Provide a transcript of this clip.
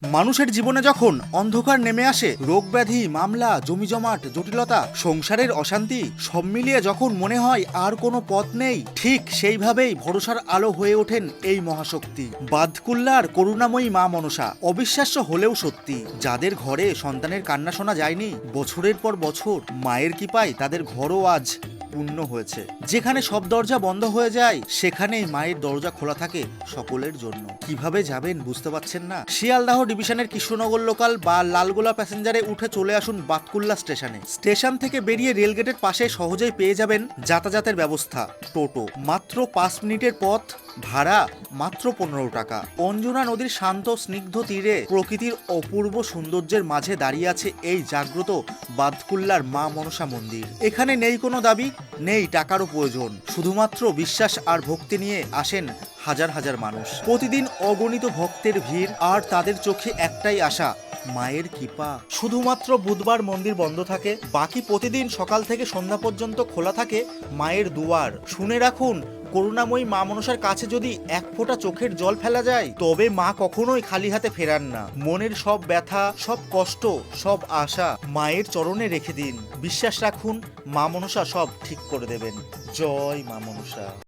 মানুষের জীবনে যখন অন্ধকার নেমে আসে, রোগ ব্যাধি, মামলা, জমিজমাট, জটিলতা, সংসারের অশান্তি, সব মিলিয়ে যখন মনে হয় আর কোনো পথ নেই, ঠিক সেইভাবেই ভরসার আলো হয়ে ওঠেন এই মহাশক্তি বাদকুল্লার করুণাময়ী মা মনসা। অবিশ্বাস্য হলেও সত্যি, যাদের ঘরে সন্তানের কান্না শোনা যায়নি বছরের পর বছর, মায়ের কৃপায় তাদের ঘরও আজ পূর্ণ হয়েছে। যেখানে সব দরজা বন্ধ হয়ে যায়, সেখানেই মায়ের দরজা খোলা থাকে সকলের জন্য। কিভাবে যাবেন বুঝতে পারছেন না? শিয়ালদাহ ডিভিশনের কৃষ্ণনগর লোকাল বা লালগোলা প্যাসেঞ্জারে উঠে চলে আসুন বাতকুল্লা স্টেশনে। স্টেশন থেকে বেরিয়ে রেলগেটের পাশে সহজেই পেয়ে যাবেন যাতায়াতের ব্যবস্থা, টোটো। মাত্র 5 মিনিটের পথ, ভাড়া মাত্র 15 টাকা। অঞ্জনা নদীর শান্ত স্নিগ্ধ তীরে প্রকৃতির অপূর্ব সৌন্দর্যের মাঝে দাঁড়িয়ে আছে এই জাগ্রত বাদকুল্লার মা মনসা মন্দির। এখানে নেই কোনো দাবি, নেই টাকারও প্রয়োজন, শুধুমাত্র বিশ্বাস আর ভক্তি নিয়ে আসেন হাজার হাজার মানুষ। প্রতিদিন অগণিত ভক্তের ভিড়, আর তাদের চোখে একটাই আশা, মায়ের কৃপা। শুধুমাত্র বুধবার মন্দির বন্ধ থাকে, বাকি প্রতিদিন সকাল থেকে সন্ধ্যা পর্যন্ত খোলা থাকে মায়ের দুয়ার। শুনে রাখুন, করুণাময়ী মা মনসার কাছে যদি এক ফোঁটা চোখের জল ফেলা যায়, তবে মা কখনোই খালি হাতে ফেরান না। মনের সব ব্যথা, সব কষ্ট, সব আশা মায়ের চরণে রেখে দিন। বিশ্বাস রাখুন, মা মনসা সব ঠিক করে দেবেন। জয় মা মনসা।